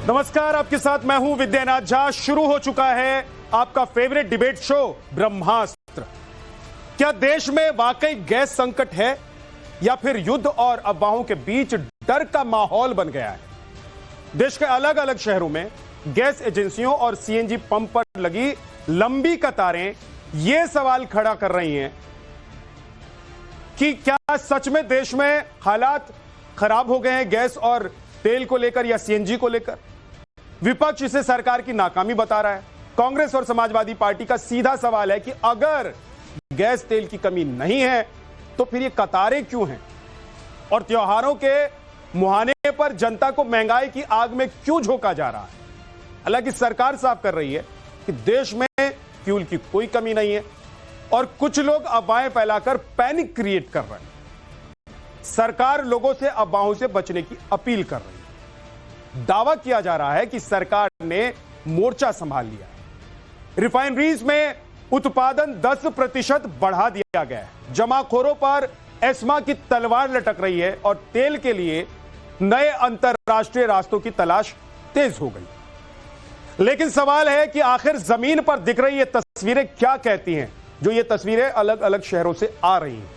नमस्कार, आपके साथ मैं हूं विद्यानाथ झा। शुरू हो चुका है आपका फेवरेट डिबेट शो ब्रह्मास्त्र। क्या देश में वाकई गैस संकट है या फिर युद्ध और अफवाहों के बीच डर का माहौल बन गया है? देश के अलग अलग शहरों में गैस एजेंसियों और सीएनजी पंप पर लगी लंबी कतारें यह सवाल खड़ा कर रही हैं कि क्या सच में देश में हालात खराब हो गए हैं गैस और तेल को लेकर या सीएनजी को लेकर। विपक्ष इसे सरकार की नाकामी बता रहा है। कांग्रेस और समाजवादी पार्टी का सीधा सवाल है कि अगर गैस तेल की कमी नहीं है तो फिर ये कतारें क्यों हैं, और त्योहारों के मुहाने पर जनता को महंगाई की आग में क्यों झोंका जा रहा है। हालांकि सरकार साफ कर रही है कि देश में फ्यूल की कोई कमी नहीं है और कुछ लोग अफवाहें फैलाकर पैनिक क्रिएट कर रहे हैं। सरकार लोगों से अफवाहों से बचने की अपील कर रही है। दावा किया जा रहा है कि सरकार ने मोर्चा संभाल लिया है। रिफाइनरीज में उत्पादन 10% बढ़ा दिया गया है। जमाखोरों पर एस्मा की तलवार लटक रही है और तेल के लिए नए अंतरराष्ट्रीय रास्तों की तलाश तेज हो गई। लेकिन सवाल है कि आखिर जमीन पर दिख रही ये तस्वीरें क्या कहती हैं, जो ये तस्वीरें अलग अलग शहरों से आ रही हैं।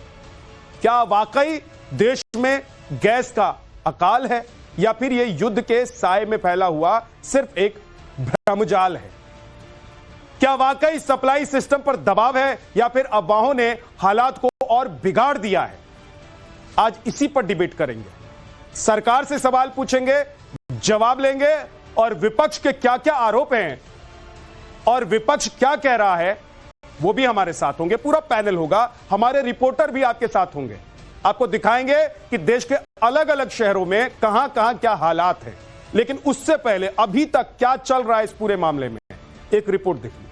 क्या वाकई देश में गैस का अकाल है या फिर यह युद्ध के साए में फैला हुआ सिर्फ एक भ्रमजाल है? क्या वाकई सप्लाई सिस्टम पर दबाव है या फिर अफवाहों ने हालात को और बिगाड़ दिया है? आज इसी पर डिबेट करेंगे। सरकार से सवाल पूछेंगे, जवाब लेंगे, और विपक्ष के क्या क्या आरोप हैं और विपक्ष क्या कह रहा है वो भी हमारे साथ होंगे। पूरा पैनल होगा, हमारे रिपोर्टर भी आपके साथ होंगे। आपको दिखाएंगे कि देश के अलग अलग शहरों में कहां कहां क्या हालात हैं। लेकिन उससे पहले अभी तक क्या चल रहा है इस पूरे मामले में, एक रिपोर्ट देख लीजिए।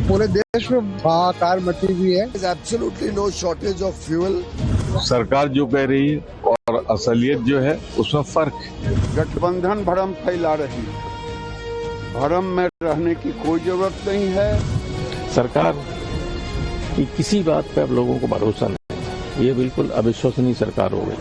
पूरे देश में हाहाकार मची हुई है। Absolutely no shortage of fuel. सरकार जो कह रही है और असलियत जो है उसमें फर्क है। गठबंधन भ्रम फैला रही है। भ्रम में रहने की कोई जरूरत नहीं है। सरकार की किसी बात पर लोगों को भरोसा नहीं है। ये बिल्कुल अविश्वसनीय सरकार हो गई।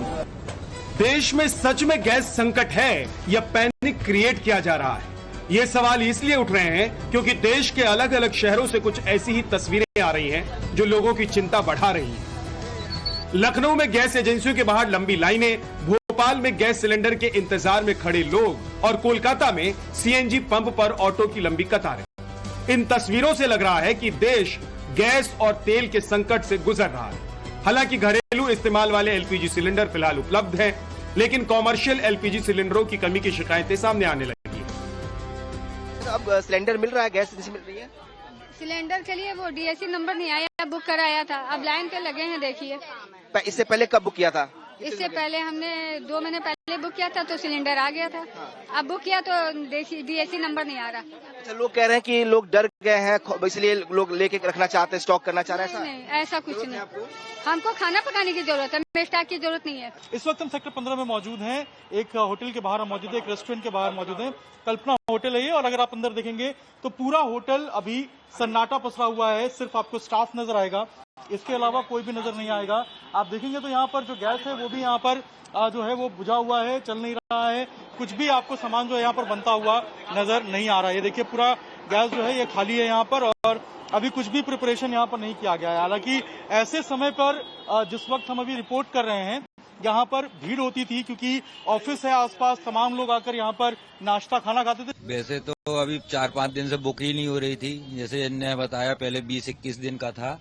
देश में सच में गैस संकट है या पैनिक क्रिएट किया जा रहा है? ये सवाल इसलिए उठ रहे हैं क्योंकि देश के अलग अलग शहरों से कुछ ऐसी ही तस्वीरें आ रही हैं जो लोगों की चिंता बढ़ा रही हैं। लखनऊ में गैस एजेंसियों के बाहर लंबी लाइनें, भोपाल में गैस सिलेंडर के इंतजार में खड़े लोग और कोलकाता में सीएनजी पंप पर ऑटो की लंबी कतारें। इन तस्वीरों से लग रहा है कि देश गैस और तेल के संकट से गुजर रहा है। हालांकि घरेलू इस्तेमाल वाले एलपीजी सिलेंडर फिलहाल उपलब्ध हैं, लेकिन कॉमर्शियल एलपीजी सिलेंडरों की कमी की शिकायतें सामने आने लगी। अब सिलेंडर मिल रहा है, गैस मिल रही है। सिलेंडर के लिए वो डीएससी नंबर नहीं आया, बुक कराया था, अब लाइन पे लगे हैं। देखिए, इससे पहले कब बुक किया था? इससे पहले हमने 2 महीने पहले बुक किया था तो सिलेंडर आ गया था। अब बुक किया तो डीएससी नंबर नहीं आ रहा। अच्छा, लोग कह रहे हैं कि लोग डर गए हैं, इसलिए लोग लेके रखना चाहते हैं, स्टॉक करना चाह रहे हैं। नहीं, ऐसा कुछ नहीं। हमको खाना पकाने की जरूरत है, हमें स्टॉक की जरूरत नहीं है। इस वक्त हम सेक्टर 15 में मौजूद हैं। एक होटल के बाहर मौजूद है, एक रेस्टोरेंट के बाहर मौजूद है। कल्पना होटल है ये, और अगर आप अंदर देखेंगे तो पूरा होटल अभी सन्नाटा पसरा हुआ है। सिर्फ आपको स्टाफ नजर आएगा, इसके अलावा कोई भी नजर नहीं आएगा। आप देखेंगे तो यहाँ पर जो गैस है वो भी यहाँ पर जो है वो बुझा हुआ है, चल नहीं रहा है। कुछ भी आपको सामान जो है यहाँ पर बनता हुआ नजर नहीं आ रहा है। ये देखिए, पूरा गैस जो है ये खाली है यहाँ पर, और अभी कुछ भी प्रिपरेशन यहाँ पर नहीं किया गया है। हालांकि ऐसे समय पर जिस वक्त हम अभी रिपोर्ट कर रहे हैं, यहाँ पर भीड़ होती थी क्योंकि ऑफिस है आसपास, तमाम लोग आकर यहाँ पर नाश्ता खाना खाते थे। वैसे तो अभी 4-5 दिन से बुक ही नहीं हो रही थी। जैसे इनने बताया पहले 20-21 दिन का था,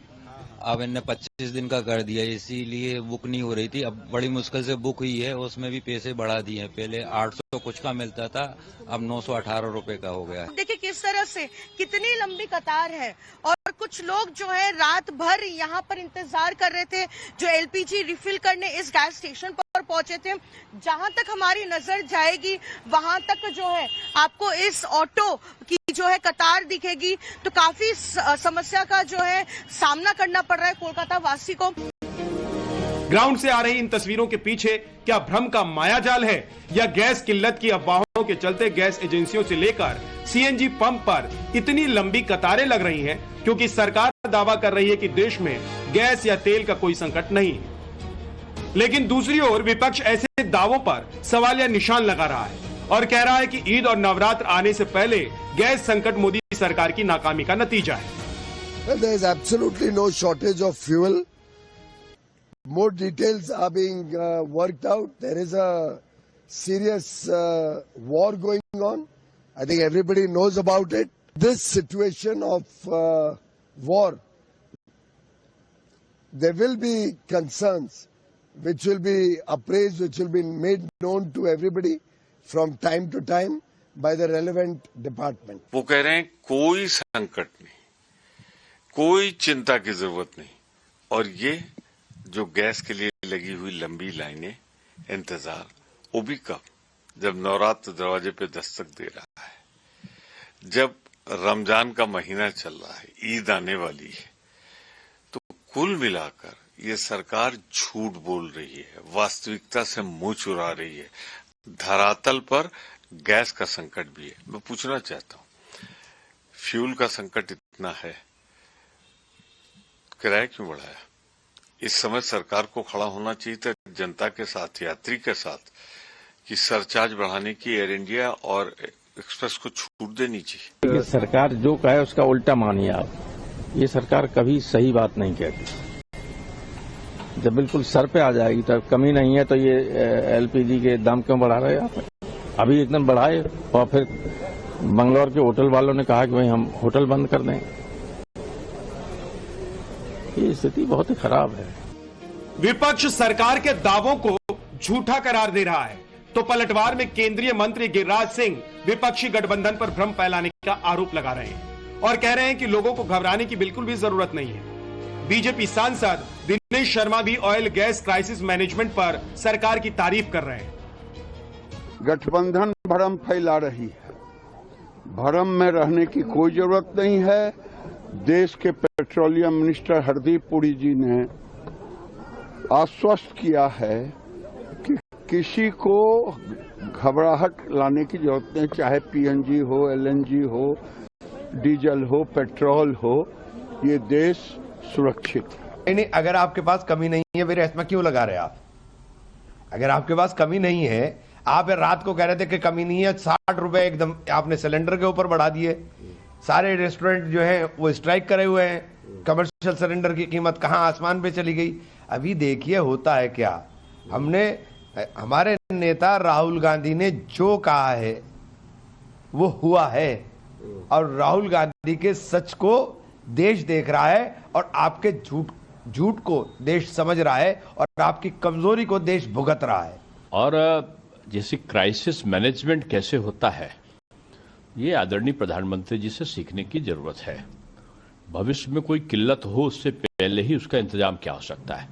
अब इनने 25 दिन का कर दिया, इसीलिए बुक नहीं हो रही थी। अब बड़ी मुश्किल से बुक हुई है, उसमें भी पैसे बढ़ा दिए। पहले 800 कुछ का मिलता था, अब 918 रुपए का हो गया है। देखिए किस तरह से कितनी लंबी कतार है, और कुछ लोग जो है रात भर यहाँ पर इंतजार कर रहे थे, जो एलपीजी रिफिल करने इस गैस स्टेशन पर पहुंचे थे। जहां तक हमारी नजर जाएगी वहां तक जो है आपको इस ऑटो की जो है कतार दिखेगी। तो काफी समस्या का जो है सामना करना पड़ रहा है कोलकाता वासी को। ग्राउंड से आ रही इन तस्वीरों के पीछे क्या भ्रम का मायाजाल है या गैस किल्लत की अफवाहों के चलते गैस एजेंसियों से लेकर सीएनजी पंप पर इतनी लंबी कतारें लग रही हैं क्योंकि सरकार दावा कर रही है कि देश में गैस या तेल का कोई संकट नहीं है। लेकिन दूसरी ओर विपक्ष ऐसे दावों पर सवाल या निशान लगा रहा है और कह रहा है कि ईद और नवरात्र आने से पहले गैस संकट मोदी सरकार की नाकामी का नतीजा है। There is absolutely no shortage of fuel. More details are being worked out. There is a serious war going on. I think everybody knows about it. This situation of war, there will be concerns which will be appraised, which will be made known to everybody from time to time by the relevant department. वो कह रहे हैं कोई संकट नहीं, कोई चिंता की जरूरत नहीं। और ये जो गैस के लिए लगी हुई लंबी लाइनें, इंतजार, वो भी कब? जब नवरात्र दरवाजे पे दस्तक दे रहा है, जब रमजान का महीना चल रहा है, ईद आने वाली है। तो कुल मिलाकर ये सरकार झूठ बोल रही है, वास्तविकता से मुंह चुरा रही है। धरातल पर गैस का संकट भी है। मैं पूछना चाहता हूं, फ्यूल का संकट इतना है, किराया क्यों बढ़ाया? इस समय सरकार को खड़ा होना चाहिए था जनता के साथ, यात्री के साथ, कि सरचार्ज बढ़ाने की एयर इंडिया और एक्सप्रेस को छूट देनी चाहिए। ये सरकार जो कहे उसका उल्टा मानिए आप। ये सरकार कभी सही बात नहीं कहती। जब बिल्कुल सर पे आ जाएगी तो कमी नहीं है तो ये एलपीजी के दाम क्यों बढ़ा रहे हैं आप? अभी एकदम बढ़ाए और फिर बंगलौर के होटल वालों ने कहा कि भाई हम होटल बंद कर दें। ये स्थिति बहुत ही खराब है। विपक्ष सरकार के दावों को झूठा करार दे रहा है तो पलटवार में केंद्रीय मंत्री गिरिराज सिंह विपक्षी गठबंधन पर भ्रम फैलाने का आरोप लगा रहे हैं और कह रहे हैं कि लोगों को घबराने की बिल्कुल भी जरूरत नहीं है। बीजेपी सांसद दिनेश शर्मा भी ऑयल गैस क्राइसिस मैनेजमेंट पर सरकार की तारीफ कर रहे हैं। गठबंधन भ्रम फैला रही है। भ्रम में रहने की कोई जरूरत नहीं है। देश के पेट्रोलियम मिनिस्टर हरदीप पुरी जी ने आश्वस्त किया है कि किसी को घबराहट लाने की जरूरत नहीं, चाहे पीएनजी हो, एलएनजी हो, डीजल हो, पेट्रोल हो, ये देश सुरक्षित है। नहीं, अगर आपके पास कमी नहीं है फिर इसमें क्यों लगा रहे आप? अगर आपके पास कमी नहीं है, आप रात को कह रहे थे कि कमी नहीं है, 60 रुपए एकदम आपने सिलेंडर के ऊपर बढ़ा दिए। सारे रेस्टोरेंट जो है वो स्ट्राइक करे हुए हैं। कमर्शियल सिलेंडर की कीमत कहां आसमान पे चली गई। अभी देखिए होता है क्या। हमारे नेता राहुल गांधी ने जो कहा है वो हुआ है और राहुल गांधी के सच को देश देख रहा है और आपके झूठ को देश समझ रहा है और आपकी कमजोरी को देश भुगत रहा है। और जैसे क्राइसिस मैनेजमेंट कैसे होता है, ये आदरणीय प्रधानमंत्री जी से सीखने की जरूरत है। भविष्य में कोई किल्लत हो उससे पहले ही उसका इंतजाम क्या हो सकता है।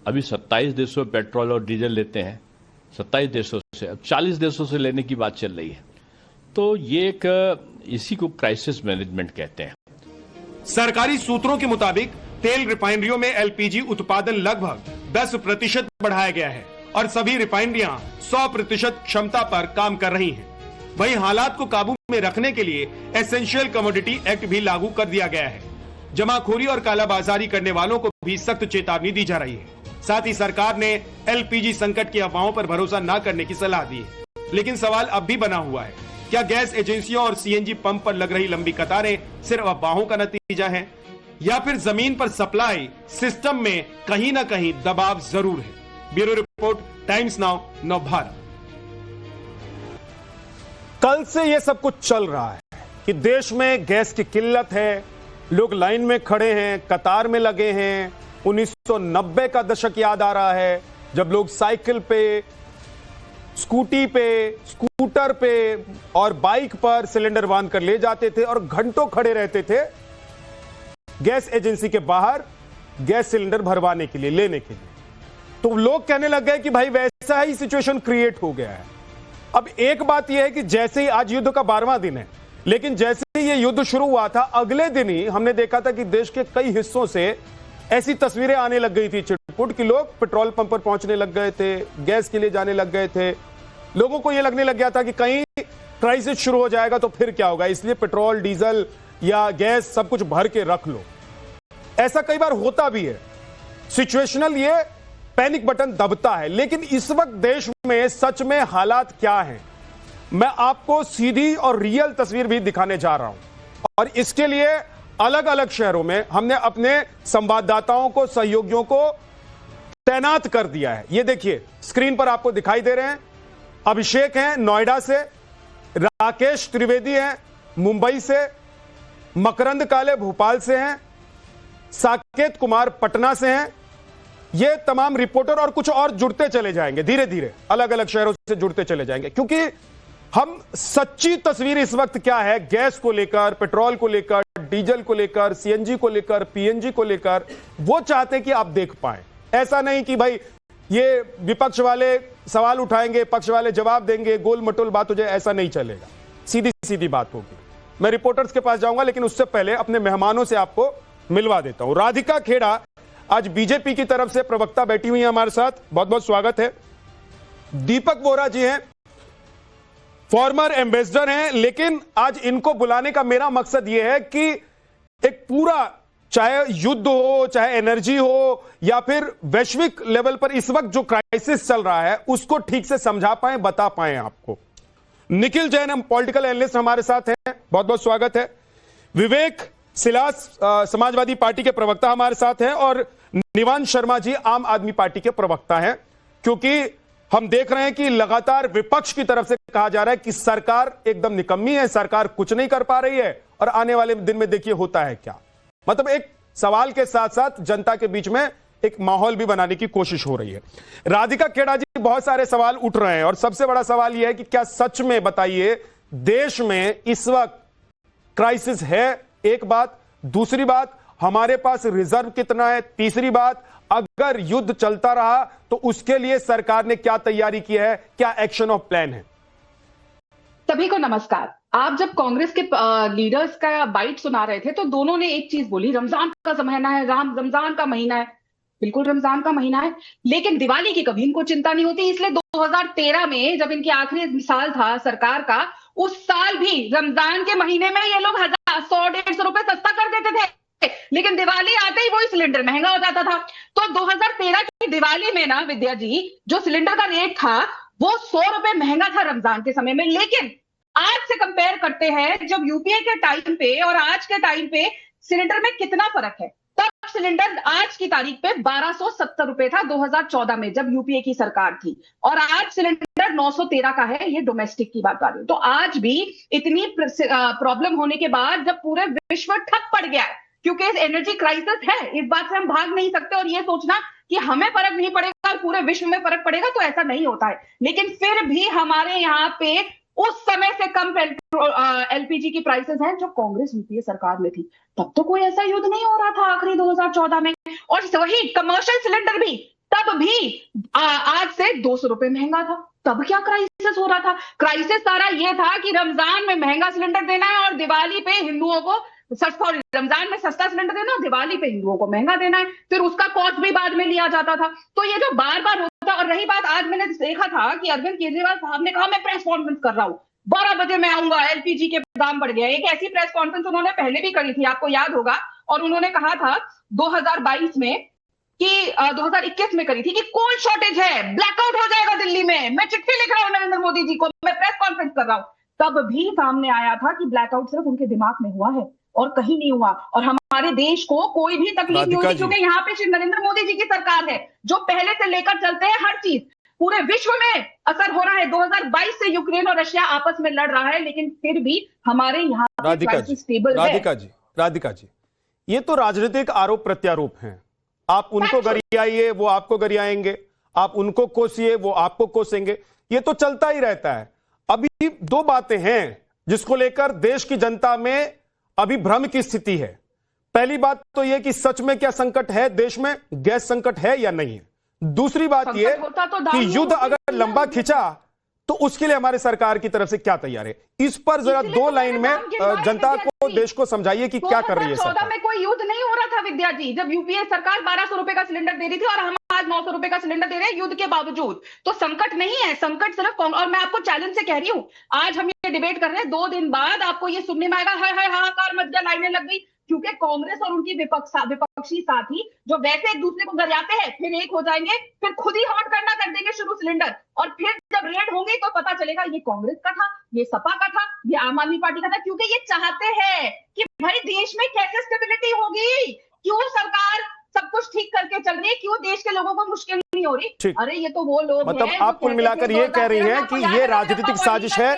अभी 27 देशों में पेट्रोल और डीजल लेते हैं, 27 देशों से, अब 40 देशों से लेने की बात चल रही है। तो ये इसी को क्राइसिस मैनेजमेंट कहते हैं। सरकारी सूत्रों के मुताबिक तेल रिफाइनरियों में एलपीजी उत्पादन लगभग 10% बढ़ाया गया है और सभी रिफाइनरियां 100% क्षमता पर काम कर रही हैं। वहीं हालात को काबू में रखने के लिए एसेंशियल कमोडिटी एक्ट भी लागू कर दिया गया है। जमाखोरी और कालाबाजारी करने वालों को भी सख्त चेतावनी दी जा रही है। साथ ही सरकार ने एलपीजी संकट की अफवाहों पर भरोसा न करने की सलाह दी है। लेकिन सवाल अब भी बना हुआ है, क्या गैस एजेंसियों और सीएनजी पंप पर लग रही लंबी कतारें सिर्फ अफवाहों का नतीजा है या फिर जमीन पर सप्लाई सिस्टम में कहीं ना कहीं दबाव जरूर है। Bureau report, times now, Navbharat. कल से यह सब कुछ चल रहा है कि देश में गैस की किल्लत है, लोग लाइन में खड़े हैं, कतार में लगे हैं। 1990 का दशक याद आ रहा है जब लोग साइकिल पे, स्कूटी पे, स्कूटर पे और बाइक पर सिलेंडर बांध कर ले जाते थे और घंटों खड़े रहते थे गैस एजेंसी के बाहर गैस सिलेंडर भरवाने के लिए, लेने के लिए। तो लोग कहने लग गए कि भाई वैसे ऐसा ही सिचुएशन क्रिएट हो गया है। अब एक बात यह है कि जैसे ही आज युद्ध का 12वां दिन है, लेकिन जैसे ही ये युद्ध शुरू हुआ था, अगले दिन ही हमने देखा था कि देश के कई हिस्सों से ऐसी तस्वीरें आने लग गई थी चिटपुट कि लोग पेट्रोल पंप पर पहुंचने लग गए थे, गैस के लिए जाने लग गए थे। लोगों को यह लगने लग गया था कि कहीं क्राइसिस शुरू हो जाएगा तो फिर क्या होगा, इसलिए पेट्रोल, डीजल या गैस सब कुछ भर के रख लो। ऐसा कई बार होता भी है, सिचुएशनल ये पैनिक बटन दबता है। लेकिन इस वक्त देश में सच में हालात क्या हैं, मैं आपको सीधी और रियल तस्वीर भी दिखाने जा रहा हूं। और इसके लिए अलग अलग शहरों में हमने अपने संवाददाताओं को, सहयोगियों को तैनात कर दिया है। ये देखिए स्क्रीन पर आपको दिखाई दे रहे हैं। अभिषेक हैं नोएडा से, राकेश त्रिवेदी हैं मुंबई से, मकरंद काले भोपाल से हैं, साकेत कुमार पटना से हैं। ये तमाम रिपोर्टर और कुछ और जुड़ते चले जाएंगे, धीरे धीरे अलग अलग शहरों से जुड़ते चले जाएंगे, क्योंकि हम सच्ची तस्वीर इस वक्त क्या है गैस को लेकर, पेट्रोल को लेकर, डीजल को लेकर, सीएनजी को लेकर, पीएनजी को लेकर, वो चाहते कि आप देख पाएं। ऐसा नहीं कि भाई ये विपक्ष वाले सवाल उठाएंगे, पक्ष वाले जवाब देंगे, गोल मटोल बात हो जाए, ऐसा नहीं चलेगा। सीधी सीधी बात होगी। मैं रिपोर्टर्स के पास जाऊंगा, लेकिन उससे पहले अपने मेहमानों से आपको मिलवा देता हूं। राधिका खेड़ा आज बीजेपी की तरफ से प्रवक्ता बैठी हुई है हमारे साथ, बहुत बहुत स्वागत है। दीपक वोरा जी हैं, फॉर्मर एम्बेसडर हैं, लेकिन आज इनको बुलाने का मेरा मकसद यह है कि एक पूरा, चाहे युद्ध हो, चाहे एनर्जी हो, या फिर वैश्विक लेवल पर इस वक्त जो क्राइसिस चल रहा है उसको ठीक से समझा पाए, बता पाए आपको। निखिल जैन हम पॉलिटिकल एनालिस्ट हमारे साथ हैं, बहुत बहुत स्वागत है। विवेक सिलास समाजवादी पार्टी के प्रवक्ता हमारे साथ हैं, और निवान शर्मा जी आम आदमी पार्टी के प्रवक्ता हैं। क्योंकि हम देख रहे हैं कि लगातार विपक्ष की तरफ से कहा जा रहा है कि सरकार एकदम निकम्मी है, सरकार कुछ नहीं कर पा रही है, और आने वाले दिन में देखिए होता है क्या। मतलब एक सवाल के साथ साथ जनता के बीच में एक माहौल भी बनाने की कोशिश हो रही है। राधिका खेड़ा जी, बहुत सारे सवाल उठ रहे हैं, और सबसे बड़ा सवाल यह है कि क्या सच में, बताइए, देश में इस वक्त क्राइसिस है? एक बात। दूसरी बात, हमारे पास रिजर्व कितना है? तीसरी बात, अगर युद्ध चलता रहा तो उसके लिए सरकार ने क्या तैयारी की है, क्या एक्शन ऑफ प्लान है? सभी को नमस्कार। आप जब कांग्रेस के लीडर्स का बाइट सुना रहे थे तो दोनों ने एक चीज बोली, रमजान का महीना है, रमजान का महीना है। बिल्कुल रमजान का महीना है, लेकिन दिवाली की कभी इनको चिंता नहीं होती। इसलिए 2013 में जब इनकी आखिरी साल था सरकार का, उस साल भी रमजान के महीने में ये लोग 100-150 रुपए सस्ता कर देते थे, लेकिन दिवाली आते ही वही सिलेंडर महंगा हो जाता था। तो 2013 की दिवाली में ना विद्या जी, जो सिलेंडर का रेट था वो 100 रुपए महंगा था रमजान के समय में। लेकिन आज से कंपेयर करते हैं, जब यूपीए के टाइम पे और आज के टाइम पे सिलेंडर में कितना फर्क है। तब सिलेंडर आज की तारीख पे 1270 रुपए था 2014 में, जब यूपीए की सरकार थी, और आज सिलेंडर 913 का है। ये डोमेस्टिक की बात कर रही हूं। तो आज भी इतनी प्रॉब्लम होने के बाद, जब पूरे विश्व ठप पड़ गया है, क्योंकि एनर्जी क्राइसिस है, इस बात से हम भाग नहीं सकते। और ये सोचना कि हमें फर्क नहीं पड़ेगा और पूरे विश्व में फर्क पड़ेगा, तो ऐसा नहीं होता है। लेकिन फिर भी हमारे यहाँ पे उस समय से कम एलपीजी की प्राइसेस हैं जो कांग्रेस यूपीए सरकार में थी। तब तो कोई ऐसा युद्ध नहीं हो रहा था आखिरी 2014 में। और वही कमर्शियल सिलेंडर भी तब भी आज से 200 रुपए महंगा था। तब क्या क्राइसिस हो रहा था? क्राइसिस सारा ये था कि रमजान में महंगा सिलेंडर देना है और दिवाली पे हिंदुओं को रमजान में सस्ता सिलेंडर देना, दिवाली पे हिंदुओं को महंगा देना है। फिर उसका कॉस्ट भी बाद में लिया जाता था। तो ये जो बार बार होता। और रही बात, आज मैंने देखा था कि अरविंद केजरीवाल साहब ने कहा मैं प्रेस कॉन्फ्रेंस कर रहा हूं, 12 बजे मैं आऊंगा, एलपीजी के दाम बढ़ गया। एक ऐसी प्रेस कॉन्फ्रेंस उन्होंने पहले भी करी थी, आपको याद होगा। और उन्होंने कहा था 2022 में कि 2021 में करी थी कि कोल शॉर्टेज है, ब्लैकआउट हो जाएगा दिल्ली में, मैं चिट्ठी लिख रहा हूं नरेंद्र मोदी जी को, मैं प्रेस कॉन्फ्रेंस कर रहा हूं। तब भी सामने आया था कि ब्लैकआउट सिर्फ उनके दिमाग में हुआ है और कहीं नहीं हुआ। और हमारे देश को कोई भी तकलीफ नहीं होती, क्योंकि यहाँ पे श्री नरेंद्र मोदी जी की सरकार है जो पहले से लेकर चलते हैं हर चीज। पूरे विश्व में असर हो रहा है। 2022 से यूक्रेन और रशिया आपस में लड़ रहा है, लेकिन फिर भी हमारे यहाँ स्टेबल है। राधिका जी, ये तो राजनीतिक आरोप प्रत्यारोप हैं। आप उनको गरियाइए, वो आपको गरियाएंगे, आप उनको कोसिए, वो आपको कोसेंगे, ये तो चलता ही रहता है। अभी दो बातें हैं जिसको लेकर देश की जनता में अभी भ्रम की स्थिति है। पहली बात तो यह कि सच में क्या संकट है देश में, गैस संकट है या नहीं है। दूसरी बात यह होता तो कि युद्ध अगर लंबा खिंचा तो उसके लिए हमारे सरकार की तरफ से क्या तैयार है, इस पर जरा दो लाइन में जनता को, देश को समझाइए कि क्या कर रही है सरकार। 2014 में कोई युद्ध नहीं हो रहा था विद्या जी, जब यूपीए सरकार 1200 रुपए का सिलेंडर दे रही थी और हम आज 900 रुपए का सिलेंडर दे रहे हैं युद्ध के बावजूद। तो संकट नहीं है, संकट सिर्फ और मैं आपको चैलेंज से कह रही हूँ, आज हम ये डिबेट कर रहे हैं, 2 दिन बाद आपको ये सुनने में आएगा हाय हाय हाहाकार मच गया, लाइनें लग गई, क्योंकि कांग्रेस और उनकी विपक्षी साथी जो वैसे एक दूसरे को गरियाते हैं फिर एक हो जाएंगे, फिर खुद ही हॉट करना कर देंगे शुरू सिलेंडर, और फिर जब रेड होंगे तो पता चलेगा ये कांग्रेस का था, ये सपा का था, ये आम आदमी पार्टी का था, क्योंकि ये चाहते हैं कि भाई देश में कैसे स्टेबिलिटी होगी, क्यों सरकार सब कुछ ठीक करके चल रही है, क्यों देश के लोगों को मुश्किल नहीं हो रही। अरे ये तो वो लोग मतलब आप कुल मिलाकर ये कह रही हैं कि ये राजनीतिक साजिश है,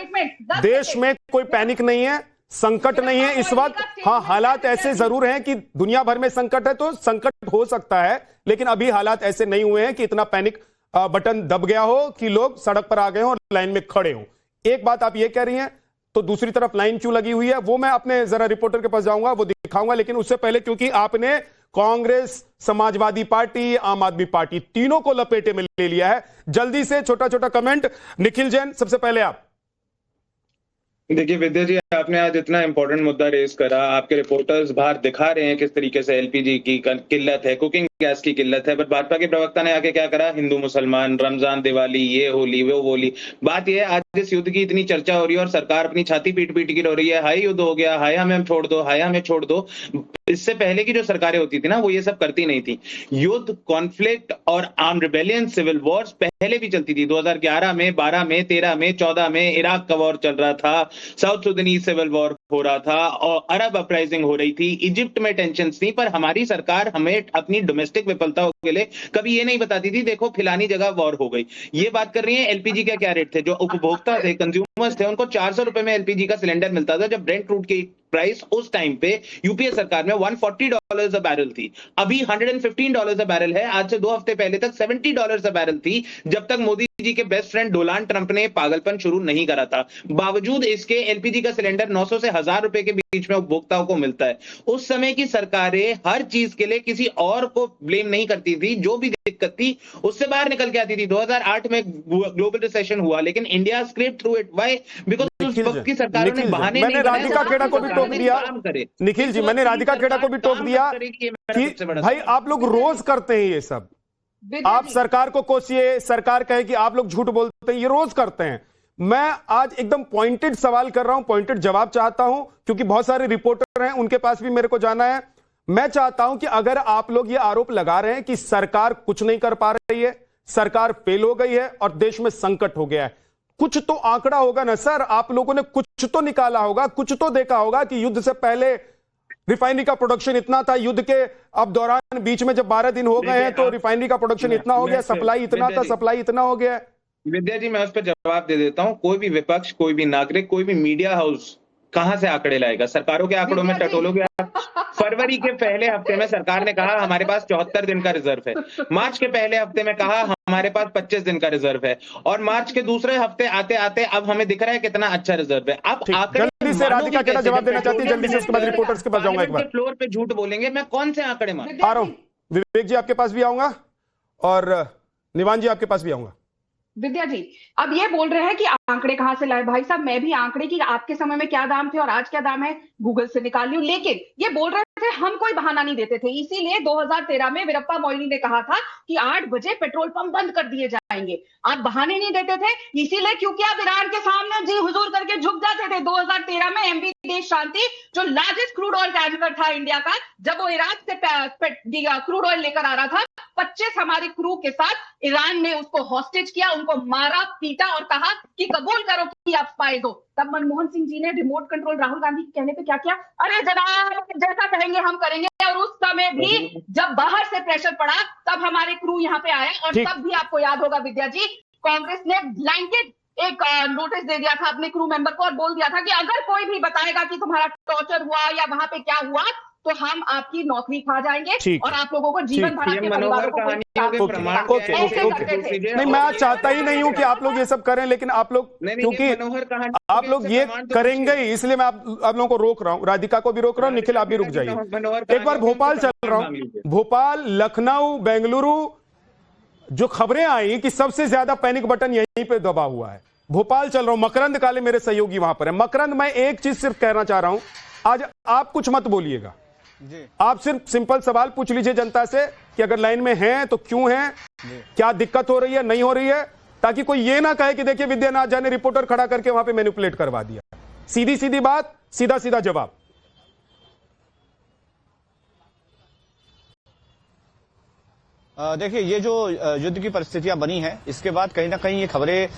देश में कोई पैनिक नहीं है, संकट नहीं है इस वक्त। हाँ, हालात ऐसे जरूर हैं कि दुनिया भर में संकट है तो संकट हो सकता है, लेकिन अभी हालात ऐसे नहीं हुए हैं कि इतना पैनिक बटन दब गया हो कि लोग सड़क पर आ गए हो और लाइन में खड़े हो। एक बात आप ये कह रही हैं, तो दूसरी तरफ लाइन क्यों लगी हुई है वो मैं अपने जरा रिपोर्टर के पास जाऊंगा, वो दिखाऊंगा, लेकिन उससे पहले क्योंकि आपने कांग्रेस, समाजवादी पार्टी, आम आदमी पार्टी तीनों को लपेटे में ले लिया है, जल्दी से छोटा छोटा कमेंट। निखिल जैन, सबसे पहले आप। देखिए विद्या जी, आपने आज इतना इंपॉर्टेंट मुद्दा रेज करा, आपके रिपोर्टर्स बाहर दिखा रहे हैं किस तरीके से एलपीजी की किल्लत है, कुकिंग गैस की किल्लत है, बट भाजपा के प्रवक्ता ने आके क्या करा, हिंदू मुसलमान, रमजान, दिवाली, ये होली वो होली। बात यह है आज इस युद्ध की इतनी चर्चा हो रही है और सरकार अपनी छाती पीट पीट की रो रही है, हाय युद्ध हो गया, हाय हमें छोड़ दो, हाय हमें छोड़ दो। इससे पहले की जो सरकारें होती थी ना, वो ये सब करती नहीं थी। युद्ध, कॉन्फ्लिक्ट और आर्म रिबेलियन, सिविल वॉर्स पहले भी चलती थी। 2011 में, 12 में, 13 में, 14 में इराक का वॉर चल रहा था, साउथ सुदानीज सिविल वॉर हो रहा था और अरब अपराइजिंग हो रही थी, इजिप्ट में टेंशन थी, पर हमारी सरकार हमें अपनी डोमेस्टिक विफलताओं के लिए कभी ये नहीं बताती थी देखो फिलानी जगह वॉर हो गई। ये बात कर रही है एलपीजी का क्या रेट थे, जो उपभोक्ता थे, कंज्यूमर्स थे, उनको 400 रुपए में एलपीजी का सिलेंडर मिलता था, जब ब्रेंट क्रूड की प्राइस उस टाइम पे यूपीए सरकार में $140 अ बैरल थी, अभी $115 अ बैरल है। आज से 2 हफ्ते पहले तक $70 अ बैरल थी, जब तक मोदी जी के बेस्ट फ्रेंड डोनाल्ड ट्रंप ने पागलपन शुरू नहीं करा था। बावजूद इसके एलपीजी का सिलेंडर 900 से 1000 रुपए के बीच में उपभोक्ताओं को मिलता है। उस समय की सरकारें हर चीज के लिए किसी और को ब्लेम नहीं करती थी, जो भी दिक्कत थी उससे बाहर निकल के आती थी। 2008 में ग्लोबल रिसेशन हुआ, लेकिन India scrape through it. Why? Because उस वक्त की सरकारों ने बहाने नहीं बनाए, राधिका खेड़ा को भी टोक दिया। निखिल जी, मैंने राधिका खेड़ा को भी टोक दिया कि भाई आप लोग रोज करते हैं ये सब, आप सरकार को कोसिए, सरकार कहे कि आप लोग झूठ बोलते हैं, ये रोज करते हैं। मैं आज एकदम पॉइंटेड सवाल कर रहा हूं, पॉइंटेड जवाब चाहता हूं, क्योंकि बहुत सारे रिपोर्टर हैं, उनके पास भी मेरे को जाना है। मैं चाहता हूं कि अगर आप लोग ये आरोप लगा रहे हैं कि सरकार कुछ नहीं कर पा रही है, सरकार फेल हो गई है और देश में संकट हो गया है, कुछ तो आंकड़ा होगा ना सर, आप लोगों ने कुछ तो निकाला होगा, कुछ तो देखा होगा कि युद्ध से पहले रिफाइनरी का प्रोडक्शन इतना था, युद्ध के अब दौरान बीच में जब 12 दिन हो गए हैं तो रिफाइनरी का प्रोडक्शन इतना हो गया, सप्लाई इतना था, सप्लाई इतना हो गया। विद्या जी, मैं उस पर जवाब दे देता हूं। कोई भी विपक्ष, कोई भी नागरिक, कोई भी मीडिया हाउस कहां से आंकड़े लाएगा? सरकारों के आंकड़ों में टटोलोगे आप? फरवरी के पहले हफ्ते में सरकार ने कहा हमारे पास 74 दिन का रिजर्व है, मार्च के पहले हफ्ते में कहा हमारे पास 25 दिन का रिजर्व है, और मार्च के दूसरे हफ्ते आते आते अब हमें दिख रहा है कितना अच्छा रिजर्व है। अब जल्दी से राधिका खेड़ा जवाब देना चाहती है, जल्दी से, उसके बाद रिपोर्टर्स के पास जाऊंगा। एक बार फ्लोर पे झूठ बोलेंगे, मैं कौन से आंकड़े मान? आ रहा हूं, विवेक जी आपके पास भी आऊंगा और निवान जी आपके पास भी आऊंगा। विद्या जी, अब ये बोल रहे हैं कि आंकड़े कहां से लाए? भाई साहब, मैं भी आंकड़े की आपके समय में क्या दाम थे और आज क्या दाम है गूगल से निकाल ली हूं, लेकिन ये बोल रहे थे हम कोई बहाना नहीं देते थे, इसीलिए 2013 में वीरप्पा मोइली ने कहा था कि 8 बजे पेट्रोल पंप बंद कर दिए जाएंगे। आप बहाने नहीं देते थे, इसीलिए क्योंकि आप ईरान के सामने जी हुजूर करके झुक जाते थे। 2013 में एमवी देश शांति, जो लार्जेस्ट क्रूड ऑयल टैंकर था इंडिया का, जब वो इराक से क्रूड ऑयल लेकर आ रहा था, 25 हमारे क्रू के साथ ईरान ने उसको हॉस्टेज किया, उनको मारा, पीटा और कहा कि कबूल करो कि आप स्पाई हो। तब मनमोहन सिंह जी ने रिमोट कंट्रोल राहुल गांधी के कहने पे क्या किया? अरे जनाब जैसा कहेंगे हम करेंगे। और उस समय भी जब बाहर से प्रेशर पड़ा तब हमारे क्रू यहाँ पे आए, और तब भी आपको याद होगा विद्या जी, कांग्रेस ने ब्लैंकेट एक नोटिस दे दिया था अपने क्रू मेंबर को और बोल दिया था कि अगर कोई भी बताएगा कि तुम्हारा टॉर्चर हुआ या वहां पे क्या हुआ तो हम आपकी नौकरी खा जाएंगे और आप लोगों को जीवन भर आपके परिवारों को नहीं, मैं चाहता ही नहीं हूं कि आप लोग ये सब करें, लेकिन आप लोग क्योंकि आप लोग ये करेंगे ही, इसलिए मैं आप लोगों को रोक रहा हूं, राधिका को भी रोक रहा हूं, निखिल आप भी रुक जाइए। एक बार भोपाल चल रहा हूं, भोपाल, लखनऊ, बेंगलुरु, जो खबरें आई कि सबसे ज्यादा पैनिक बटन यहीं पे दबा हुआ है। भोपाल चल रहा हूं, मकरंद काले मेरे सहयोगी वहां पर है। मकरंद, मैं एक चीज सिर्फ कहना चाह रहा हूं, आज आप कुछ मत बोलिएगा, आप सिर्फ सिंपल सवाल पूछ लीजिए जनता से कि अगर लाइन में हैं तो क्यों हैं, क्या दिक्कत हो रही है, नहीं हो रही है, ताकि कोई ये ना कहे कि देखिए विद्यानाथ झा ने रिपोर्टर खड़ा करके वहां पे मैनिपुलेट करवा दिया। सीधी सीधी बात, सीधा सीधा जवाब। देखिए, ये जो युद्ध की परिस्थितियां बनी है, इसके बाद कहीं ना कहीं ये खबरें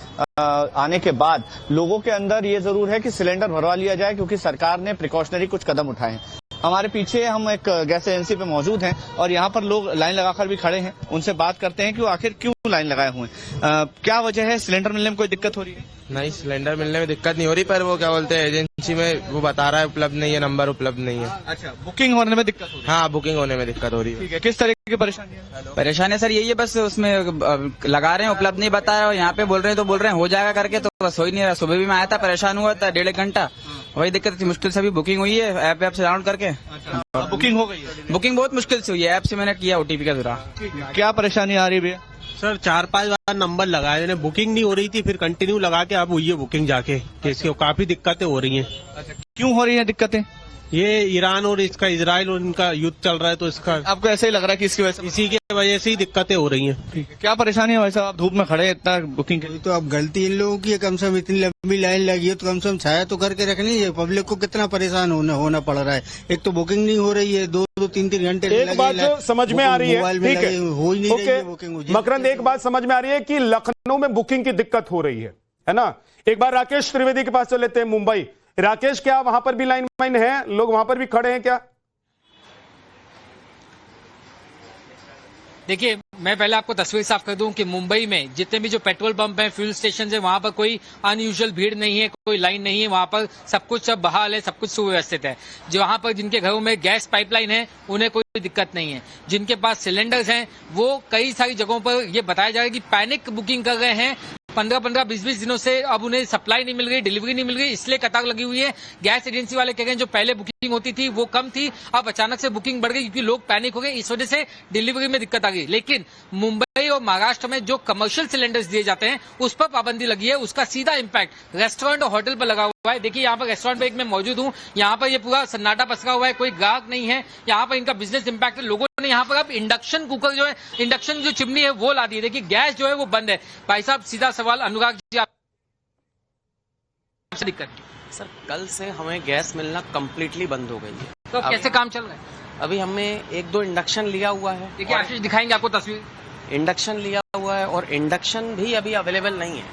आने के बाद लोगों के अंदर ये जरूर है कि सिलेंडर भरवा लिया जाए, क्योंकि सरकार ने प्रिकॉशनरी कुछ कदम उठाए हैं। हमारे पीछे हम एक गैस एजेंसी पे मौजूद हैं और यहाँ पर लोग लाइन लगाकर भी खड़े हैं। उनसे बात करते हैं कि वो आखिर क्यों लाइन लगाए हुए हैं, क्या वजह है, सिलेंडर मिलने में कोई दिक्कत हो रही है? नहीं, सिलेंडर मिलने में दिक्कत नहीं हो रही, पर वो क्या बोलते हैं एजेंसी में वो बता रहा है उपलब्ध नहीं है, नंबर उपलब्ध नहीं है। अच्छा, बुकिंग होने में दिक्कत हो रही है? हाँ, बुकिंग होने में दिक्कत हो रही है। ठीक है, किस तरह की परेशानी है? परेशानी सर यही है, बस उसमें लगा रहे हैं, उपलब्ध नहीं बता रहे, और यहाँ पे बोल रहे हैं तो बोल रहे हैं हो जाएगा करके, तो बस हो ही नहीं रहा। सुबह भी मैं आया था, परेशान हुआ था 1.5 घंटा, वही दिक्कत थी। मुश्किल से अभी बुकिंग हुई है ऐप से डाउनलोड करके। बुकिंग हो गई है? बुकिंग बहुत मुश्किल से हुई है, ऐप से मैंने किया OTP का जरा। क्या परेशानी आ रही है भैया? सर 4-5 बार नंबर लगाए मैंने, बुकिंग नहीं हो रही थी, फिर कंटिन्यू लगा के अब हुई है बुकिंग जाके, इसकी काफी दिक्कतें हो रही हैं। अच्छा, क्यों हो रही है दिक्कतें? ये ईरान और इसका इजराइल और इनका युद्ध चल रहा है, तो इसका आपको ऐसे ही लग रहा है कि इसकी वजह से? इसी के वजह से ही दिक्कतें हो रही हैं। क्या परेशानी है भाई साहब, आप धूप में खड़े इतना बुकिंग के लिए? तो अब गलती इन लोगों की है, कम से कम इतनी लंबी लाइन लगी है तो कम से कम छाया तो करके रखनी है। पब्लिक को कितना परेशान होना पड़ रहा है, एक तो बुकिंग नहीं हो रही है, 2-3 घंटे। एक बात जो समझ में आ रही है, ठीक है, हो ही नहीं रही है बुकिंग। मकरंद, एक बात समझ में आ रही है कि लखनऊ में बुकिंग की दिक्कत हो रही है ना। एक बार राकेश त्रिवेदी के पास चल लेते हैं, मुंबई। राकेश, क्या वहां पर भी लाइन है, लोग वहां पर भी खड़े हैं क्या? देखिए, मैं पहले आपको तस्वीर साफ कर दूं कि मुंबई में जितने भी जो पेट्रोल पंप हैं, फ्यूल स्टेशन है, वहां पर कोई अनयूजुअल भीड़ नहीं है, कोई लाइन नहीं है। वहां पर सब कुछ अब बहाल है, सब कुछ सुव्यवस्थित है। जो वहां पर जिनके घरों में गैस पाइपलाइन है, उन्हें कोई दिक्कत नहीं है। जिनके पास सिलेंडर्स हैं, वो कई सारी जगहों पर ये बताया जा रहा है कि पैनिक बुकिंग कर रहे हैं। 15-15, 20-20 दिनों से अब उन्हें सप्लाई नहीं मिल रही, डिलीवरी नहीं मिल रही, इसलिए कतार लगी हुई है। गैस एजेंसी वाले कह रहे हैं जो पहले बुकिंग होती थी वो कम थी, अब अचानक से बुकिंग बढ़ गई क्योंकि लोग पैनिक हो गए, इस वजह से डिलीवरी में दिक्कत आ गई। लेकिन मुंबई और महाराष्ट्र में जो कमर्शियल सिलेंडर्स दिए जाते हैं उस पर पाबंदी लगी है, उसका सीधा इम्पैक्ट रेस्टोरेंट और होटल पर लगा हुआ है। देखिए, यहाँ पर रेस्टोरेंट पे एक मैं मौजूद हूँ, यहाँ पर ये पूरा सन्नाटा पसरा हुआ है, कोई ग्राहक नहीं है, यहाँ पर इनका बिजनेस इम्पैक्ट है। लोगों ने यहाँ पर अब इंडक्शन कुकर जो है, इंडक्शन जो चिमनी है वो ला दी है। देखिए, गैस जो है वो बंद है। भाई साहब, सीधा सवाल अनुराग जी आपसे दिक्कत? सर, कल से हमें गैस मिलना कम्प्लीटली बंद हो गई है। तो कैसे काम चल रहा है? अभी हमने 1-2 इंडक्शन लिया हुआ है। देखिए, आशीष दिखाएंगे आपको तस्वीर। इंडक्शन लिया हुआ है और इंडक्शन भी अभी अवेलेबल नहीं है,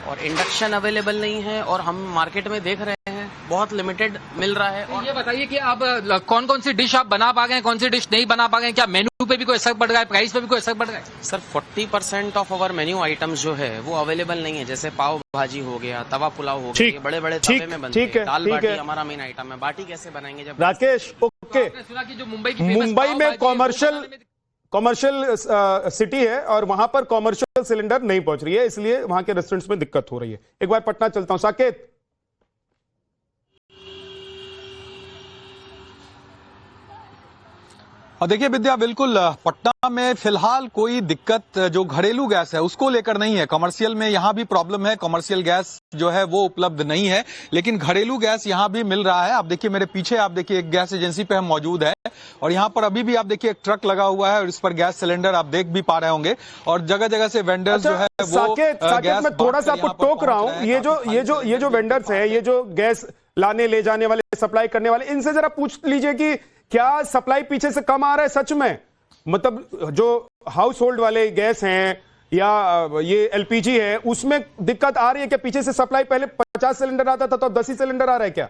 और इंडक्शन अवेलेबल नहीं है, और हम मार्केट में देख रहे हैं बहुत लिमिटेड मिल रहा है। और ये बताइए कि आप कौन कौन सी डिश आप बना पा गए हैं, कौन सी डिश नहीं बना पा गए हैं? क्या मेन्यू पे भी कोई असर पड़ रहा है, प्राइस पे भी कोई असर पड़ रहा है? Sir, 40% of our menu items जो है वो अवेलेबल नहीं है। जैसे पाव भाजी हो गया, तवा पुलाव हो गया, बड़े बड़े तवे में बनते हैं। दाल बाटी हमारा मेन आइटम है, बाटी कैसे बनाएंगे जब? राकेश, ओके, सुना कि जो मुंबई में कॉमर्शियल सिटी है और वहां पर कॉमर्शियल सिलेंडर नहीं पहुंच रही है, इसलिए वहां के रेस्टोरेंट्स में दिक्कत हो रही है। एक बार पटना चलता हूं, साकेत। और देखिए विद्या, बिल्कुल पटना में फिलहाल कोई दिक्कत जो घरेलू गैस है उसको लेकर नहीं है। कमर्शियल में यहाँ भी प्रॉब्लम है, कमर्शियल गैस जो है वो उपलब्ध नहीं है, लेकिन घरेलू गैस यहाँ भी मिल रहा है। आप देखिए मेरे पीछे, आप देखिए एक गैस एजेंसी पे हम मौजूद है और यहाँ पर अभी भी आप देखिए एक ट्रक लगा हुआ है और इस पर गैस सिलेंडर आप देख भी पा रहे होंगे, और जगह जगह से वेंडर्स जो है वो साकेत, मैं थोड़ा सा आपको टोक रहा हूँ। ये जो वेंडर्स है, ये जो गैस लाने ले जाने वाले, सप्लाई करने वाले, इनसे जरा पूछ लीजिए कि क्या सप्लाई पीछे से कम आ रहा है सच में? मतलब जो हाउस होल्ड वाले गैस हैं या ये एलपीजी है, उसमें दिक्कत आ रही है क्या? पीछे से सप्लाई पहले 50 सिलेंडर आता था तो 10 ही सिलेंडर आ रहा है क्या?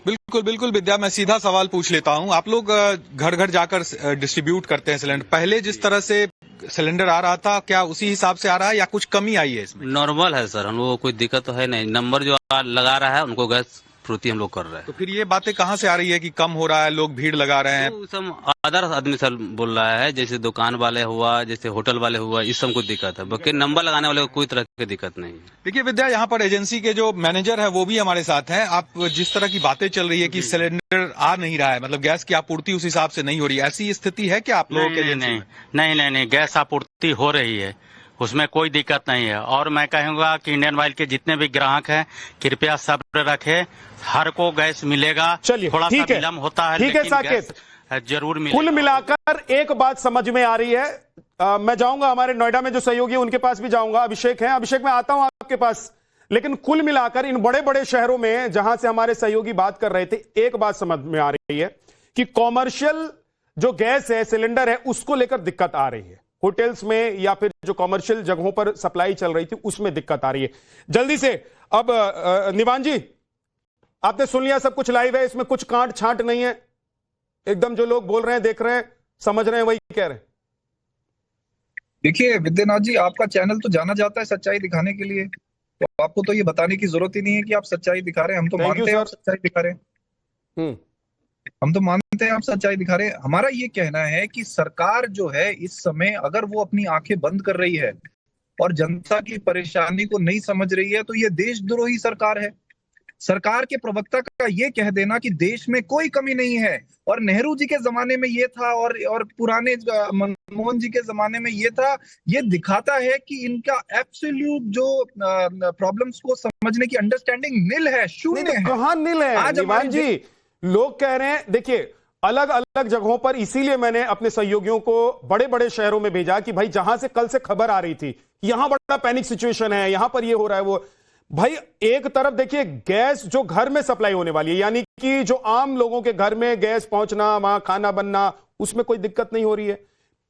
बिल्कुल बिल्कुल विद्या, मैं सीधा सवाल पूछ लेता हूं। आप लोग घर घर जाकर डिस्ट्रीब्यूट करते हैं सिलेंडर, पहले जिस तरह से सिलेंडर आ रहा था क्या उसी हिसाब से आ रहा है या कुछ कमी आई है इसमें? नॉर्मल है सर, हम लोगों को कोई दिक्कत तो है नहीं। नंबर जो लगा रहा है उनको गैस पूर्ति हम लोग कर रहे हैं। तो फिर ये बातें कहाँ से आ रही है कि कम हो रहा है, लोग भीड़ लगा रहे हैं? तो सब अदर आदमी सब बोल रहा है, जैसे दुकान वाले हुआ, जैसे होटल वाले हुआ, इस सब को दिक्कत है, बाकी नंबर लगाने वाले को कोई तरह की दिक्कत नहीं है। देखिए विद्या, यहाँ पर एजेंसी के जो मैनेजर है वो भी हमारे साथ हैं। आप जिस तरह की बातें चल रही है कि सिलेंडर आ नहीं रहा है, मतलब गैस की आपूर्ति उस हिसाब से नहीं हो रही है, ऐसी स्थिति है क्या आप लोगों के एजेंसी में? नहीं, गैस आपूर्ति हो रही है, उसमें कोई दिक्कत नहीं है। और मैं कहूँगा कि इंडियन ऑयल के जितने भी ग्राहक हैं कृपया सब्र रखें, हर को गैस मिलेगा। चलिए थोड़ा सा विलम्ब होता है, ठीक है साकेत, जरूर मिलेगा। कुल मिलाकर एक बात समझ में आ रही है। मैं जाऊंगा हमारे नोएडा में जो सहयोगी है उनके पास भी जाऊंगा, अभिषेक है, अभिषेक मैं आता हूं आपके पास। लेकिन कुल मिलाकर इन बड़े बड़े शहरों में जहां से हमारे सहयोगी बात कर रहे थे, एक बात समझ में आ रही है कि कॉमर्शियल जो गैस है, सिलेंडर है, उसको लेकर दिक्कत आ रही है। होटल्स में या फिर जो कॉमर्शियल जगहों पर सप्लाई चल रही थी उसमें दिक्कत आ रही है। जल्दी से अब निवान जी, आपने सुन लिया, सब कुछ लाइव है, इसमें कुछ कांट छांट नहीं है, एकदम जो लोग बोल रहे हैं, देख रहे हैं, समझ रहे हैं, वही कह रहे हैं। देखिए विद्यानाथ जी, आपका चैनल तो जाना जाता है सच्चाई दिखाने के लिए, तो आपको तो ये बताने की जरूरत ही नहीं है कि आप सच्चाई दिखा रहे हैं। हम तो मानते हैं आप सच्चाई दिखा रहे हैं, हम तो मानते हैं आप सच्चाई दिखा रहे हैं। हमारा ये कहना है कि सरकार जो है इस समय अगर वो अपनी आंखें बंद कर रही है और जनता की परेशानी को नहीं समझ रही है, तो ये देशद्रोही सरकार है। सरकार के प्रवक्ता का ये कह देना कि देश में कोई कमी नहीं है और नेहरू जी के जमाने में ये था और पुराने मनमोहन जी के जमाने में ये था, ये दिखाता है कि इनका एब्सोल्यूट जो प्रॉब्लम्स को समझने की अंडरस्टैंडिंग नील है, शून्य है। कहां नील है निवान जी? लोग कह रहे हैं, देखिए अलग अलग जगहों पर, इसीलिए मैंने अपने सहयोगियों को बड़े बड़े शहरों में भेजा कि भाई जहां से कल से खबर आ रही थी यहां बड़ा पैनिक सिचुएशन है, यहां पर ये हो रहा है, वो भाई एक तरफ देखिए गैस जो घर में सप्लाई होने वाली है, यानी कि जो आम लोगों के घर में गैस पहुंचना, वहां खाना बनना, उसमें कोई दिक्कत नहीं हो रही है।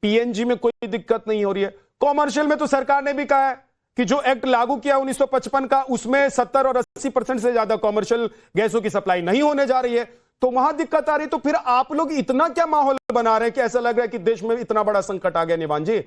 पीएनजी में कोई दिक्कत नहीं हो रही है। कॉमर्शियल में तो सरकार ने भी कहा है कि जो एक्ट लागू किया 1955 का, उसमें 70 और 80% से ज्यादा कॉमर्शियल गैसों की सप्लाई नहीं होने जा रही है, तो वहां दिक्कत आ रही। तो फिर आप लोग इतना क्या माहौल बना रहे हैं कि ऐसा लग रहा है कि देश में इतना बड़ा संकट आ गया? निवान जी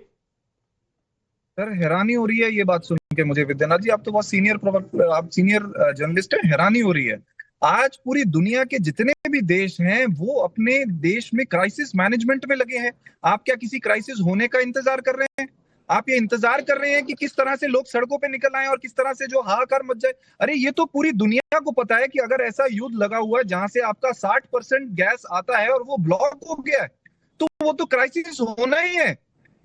सर, हैरानी हो रही है ये बात सुन के मुझे विद्यानाथ जी, आप तो बहुत सीनियर जर्नलिस्ट हैं। हैरानी हो रही है, आज पूरी दुनिया के जितने भी देश हैं वो अपने देश में क्राइसिस मैनेजमेंट में लगे हैं। आप क्या किसी क्राइसिस होने का इंतजार कर रहे हैं? आप ये इंतजार कर रहे हैं कि किस तरह से लोग सड़कों पे निकल आए और किस तरह से जो हाहाकार मच जाए? अरे ये तो पूरी दुनिया को पता है कि अगर ऐसा युद्ध लगा हुआ है जहां से आपका 60% गैस आता है और वो ब्लॉक हो गया है, तो वो तो क्राइसिस होना ही है।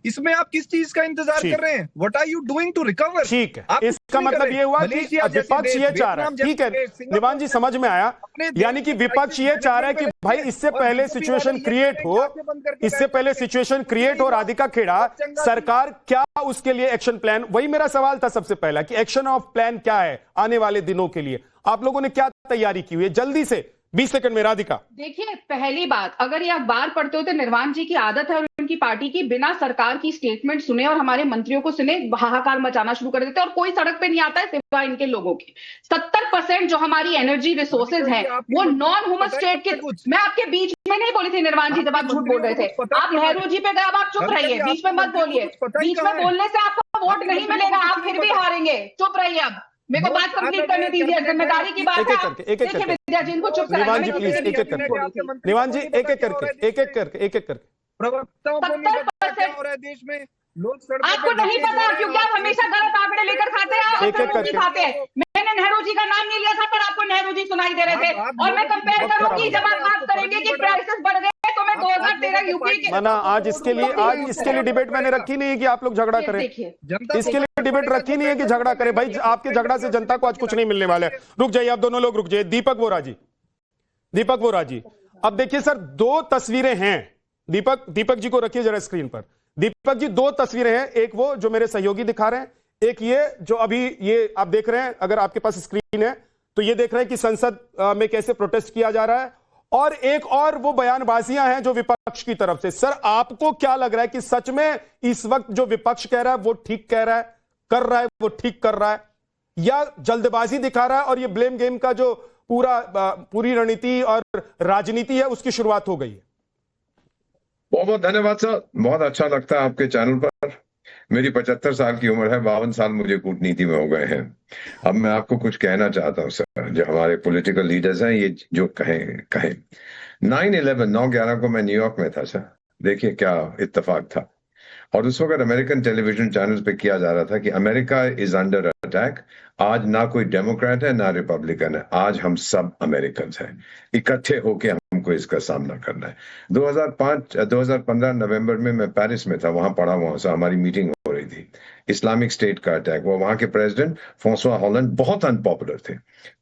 इसमें आप किस चीज का इंतजार कर रहे हैं? What are you doing to recover? ठीक है, इसका मतलब ये हुआ कि विपक्ष ये चाह रहा है, ठीक है निवान जी, समझ में आया, यानी कि विपक्ष ये चाह रहा है कि भाई इससे पहले सिचुएशन क्रिएट हो, इससे पहले सिचुएशन क्रिएट हो, राधिका खेड़ा, सरकार क्या उसके लिए एक्शन प्लान? वही मेरा सवाल था सबसे पहला कि एक्शन ऑफ प्लान क्या है आने वाले दिनों के लिए, आप लोगों ने क्या तैयारी की हुई है? जल्दी से 20 सेकंड में राधिका। देखिए, पहली बात, अगर ये अखबार पढ़ते हो तो निर्वाण जी की आदत है और उनकी पार्टी की, बिना सरकार की स्टेटमेंट सुने और हमारे मंत्रियों को सुने हाहाकार मचाना शुरू कर देते हैं और कोई सड़क पे नहीं आता है सिवाय इनके लोगों के। 70% जो हमारी एनर्जी रिसोर्सेज हैं वो नॉन ह्यूमन स्टेट के। मैं आपके बीच में नहीं बोली थी निर्वाण जी जब आप झूठ बोल रहे थे, आप नेहरू जी पे गए, अब आप चुप रहिए, बीच में मत बोलिए। बीच में बोलने से आपको वोट नहीं मिलेगा, आप फिर भी हारेंगे, चुप रहिए। अब मेरे को बात कंप्लीट करने दीजिए, जिम्मेदारी की बात है। देखिए विद्या जी, इनको चुप निवान जी प्लीज, एक एक करके निवान जी, एक एक करके प्रवक्ताओं को नहीं पता क्या हो रहा है देश में, लोग सड़कों आपको नहीं पता क्योंकि आप हमेशा गलत आंकड़े लेकर खाते हैं। मैंने नेहरू जी का नाम नहीं लिया था, पर आपको नेहरू जी सुनाई दे रहे थे। और मैं कंपेयर करूंगी, जब आप बात करेंगे कि प्राइसेस बढ़ गए, तो मैं 2013 यूपी के ना, आज इसके लिए डिबेट मैंने रखी नहीं है कि आप लोग झगड़ा करें, इसके लिए डिबेट रखी नहीं है कि झगड़ा करें। भाई आपके झगड़ा से जनता को आज कुछ नहीं मिलने वाला है। रुक जाइए, आप दोनों लोग रुक जाइए। दीपक वोरा जी, अब देखिए सर, 2 तस्वीरें हैं। दीपक जी को रखिए जरा स्क्रीन पर। दीपक जी, 2 तस्वीरें हैं, एक वो जो मेरे सहयोगी दिखा रहे हैं, एक ये जो अभी ये आप देख रहे हैं, अगर आपके पास स्क्रीन है तो ये देख रहे हैं कि संसद में कैसे प्रोटेस्ट किया जा रहा है, और एक और वो बयानबाजियां हैं जो विपक्ष की तरफ से। सर आपको क्या लग रहा है कि सच में इस वक्त जो विपक्ष कह रहा है वो ठीक कह रहा है, कर रहा है, वो ठीक कर रहा है, या जल्दबाजी दिखा रहा है और ये ब्लेम गेम का जो पूरी रणनीति और राजनीति है उसकी शुरुआत हो गई है? बहुत बहुत धन्यवाद सर, बहुत अच्छा लगता है आपके चैनल पर। मेरी 75 साल की उम्र है, 52 साल मुझे कूटनीति में हो गए हैं। अब मैं आपको कुछ कहना चाहता हूं सर, जो हमारे पॉलिटिकल लीडर्स हैं ये जो कहें 9/11 को मैं न्यूयॉर्क में था सर, देखिए क्या इत्तेफाक था। और उस वक्त अमेरिकन टेलीविजन चैनल्स पे किया जा रहा था कि अमेरिका इज अंडर अटैक। आज ना कोई डेमोक्रेट है ना रिपब्लिकन है, आज हम सब अमेरिकन हैं, इकट्ठे होके हमको इसका सामना करना है। 2015 नवंबर में मैं पेरिस में था, वहां पढ़ा हुआ से हमारी मीटिंग हो रही थी, इस्लामिक स्टेट का अटैक। वो वहां के प्रेसिडेंट फ्रांसवा हॉलैंड बहुत अनपॉपुलर थे।